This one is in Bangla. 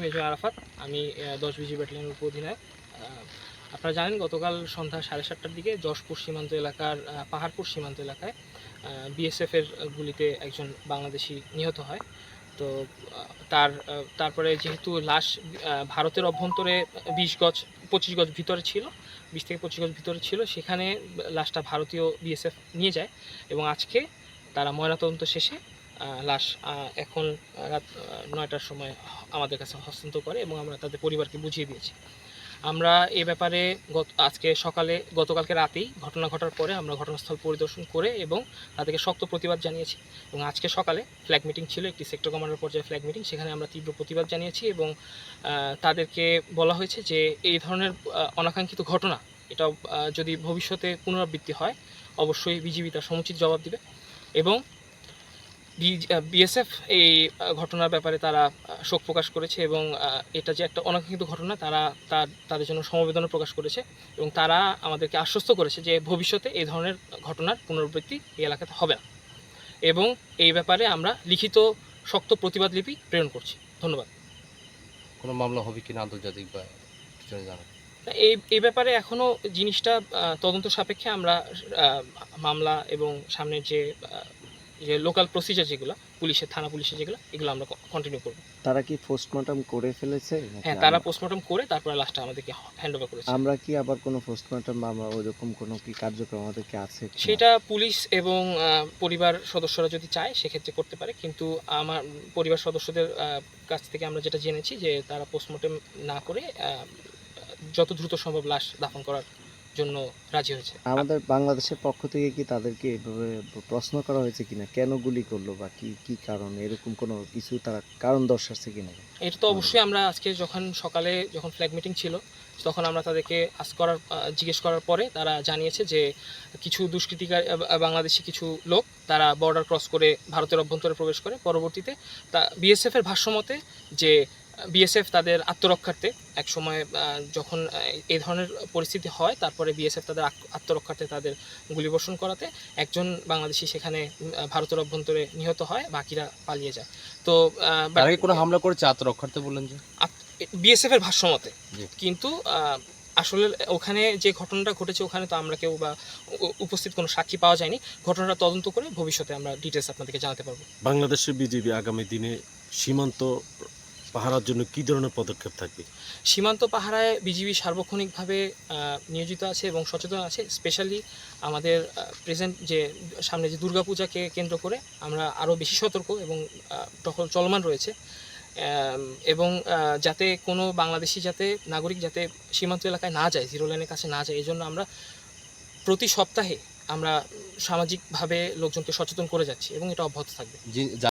মেজর আরাফাত। আমি ১০ বিজি ব্যাটালিয়নের উপ-অধিনায়ক। আপনারা জানেন গতকাল সন্ধ্যা ৭:৩০টার দিকে যশপুর সীমান্ত এলাকার পাহাড়পুর সীমান্ত এলাকায় বিএসএফের গুলিতে একজন বাংলাদেশি নিহত হয়। তো তারপরে যেহেতু লাশ ভারতের অভ্যন্তরে ২৫ গজ ভিতরে ছিল, ২০ থেকে ২৫ গজ ভিতরে ছিল, সেখানে লাশটা ভারতীয় বিএসএফ নিয়ে যায় এবং আজকে তারা ময়নাতদন্ত শেষে লাশ এখন রাত ৯টার সময় আমাদের কাছে হস্তান্তর করে এবং আমরা তাদের পরিবারকে বুঝিয়ে দিয়েছি। আমরা এ ব্যাপারে গতকালকে রাতেই ঘটনা ঘটার পরে আমরা ঘটনাস্থল পরিদর্শন করে এবং তাদেরকে শক্ত প্রতিবাদ জানিয়েছি এবং আজকে সকালে ফ্ল্যাগ মিটিং ছিল, একটি সেক্টর কমান্ডার পর্যায়ে ফ্ল্যাগ মিটিং, সেখানে আমরা তীব্র প্রতিবাদ জানিয়েছি এবং তাদেরকে বলা হয়েছে যে এই ধরনের অনাকাঙ্ক্ষিত ঘটনা এটা যদি ভবিষ্যতে পুনরাবৃত্তি হয় অবশ্যই বিজিবি তার সমুচিত জবাব দিবে এবং বিএসএফ এই ঘটনার ব্যাপারে তারা শোক প্রকাশ করেছে এবং এটা যে একটা অনাকাঙ্ক্ষিত ঘটনা তাদের জন্য সমবেদনা প্রকাশ করেছে এবং তারা আমাদেরকে আশ্বস্ত করেছে যে ভবিষ্যতে এই ধরনের ঘটনার পুনরাবৃত্তি এই এলাকাতে হবে না এবং এই ব্যাপারে আমরা লিখিত শক্ত প্রতিবাদ লিপি প্রেরণ করছি। ধন্যবাদ। কোনো মামলা হবে কিনা আন্তর্জাতিক বা কিছু জানা? এই ব্যাপারে এখনও জিনিসটা তদন্ত সাপেক্ষে আমরা মামলা এবং সামনের যে লোকাল প্রসিজার যেগুলো পুলিশের থানা পুলিশের এগুলো আমরা কন্টিনিউ করব। তারা কি পোস্টমর্টম করে ফেলেছে? হ্যাঁ, তারা পোস্টমর্টম করে তারপরে লাশটা আমাদেরকে হ্যান্ড ওভার করেছে। আমরা কি আবার কোনো পোস্টমর্টম বা ওইরকম কোনো কি কার্যক্রম আমাদের কি আছে? সেটা পুলিশ এবং পরিবার সদস্যরা যদি চায় সেক্ষেত্রে করতে পারে, কিন্তু আমার পরিবার সদস্যদের কাছ থেকে আমরা যেটা জেনেছি যে তারা পোস্টমর্টম না করে যত দ্রুত সম্ভব লাশ দাফন করার জন্য রাজি হয়েছে। আমাদের বাংলাদেশের পক্ষ থেকে কি তাদেরকে এভাবে প্রশ্ন করা হয়েছে কিনা, কেন গুলি করলো বা কি কারণ, এরকম কোনো কিছু তারা কারণ দর্শাচ্ছে কিনা? এটা তো অবশ্যই আমরা আজকে সকালে যখন ফ্ল্যাগ মিটিং ছিল তখন আমরা তাদেরকে জিজ্ঞেস করার পরে তারা জানিয়েছে যে কিছু দুষ্কৃতিকারী বাংলাদেশি কিছু লোক তারা বর্ডার ক্রস করে ভারতের অভ্যন্তরে প্রবেশ করে। পরবর্তীতে বিএসএফের ভাষ্যমতে যে বিএসএফ তাদের আত্মরক্ষার্থে এক সময় যখন এই ধরনের পরিস্থিতি হয় তারপরে বিএসএফ তাদের আত্মরক্ষার্থে তাদের গুলিবর্ষণ করাতে একজন বাংলাদেশি সেখানে ভারতের অভ্যন্তরে নিহত হয়, বাকিরা পালিয়ে যায়। তো কোনো হামলা করেছে আত্মরক্ষার্থে বললেন যে বিএসএফ এর ভাষ্যমতে, কিন্তু আসলে ওখানে যে ঘটনাটা ঘটেছে ওখানে তো আমরা কেউ বা উপস্থিত কোনো সাক্ষী পাওয়া যায়নি। ঘটনাটা তদন্ত করে ভবিষ্যতে আমরা ডিটেলস আপনাদেরকে জানাতে পারবো। বাংলাদেশের বিজিবি আগামী দিনে সীমান্ত পাহারার জন্য কী ধরনের পদক্ষেপ থাকবে? সীমান্ত পাহারায় বিজিবি সার্বক্ষণিকভাবে নিয়োজিত আছে এবং সচেতন আছে। স্পেশালি আমাদের প্রেজেন্ট যে সামনে যে দুর্গাপূজাকে কেন্দ্র করে আমরা আরও বেশি সতর্ক এবং টহল চলমান রয়েছে এবং যাতে কোনো বাংলাদেশি নাগরিক যাতে সীমান্ত এলাকায় না যায়, জিরো লাইনের কাছে না যায়, এই জন্য আমরা প্রতি সপ্তাহে আমরা সামাজিকভাবে লোকজনকে সচেতন করে যাচ্ছি এবং এটা অব্যাহত থাকবে।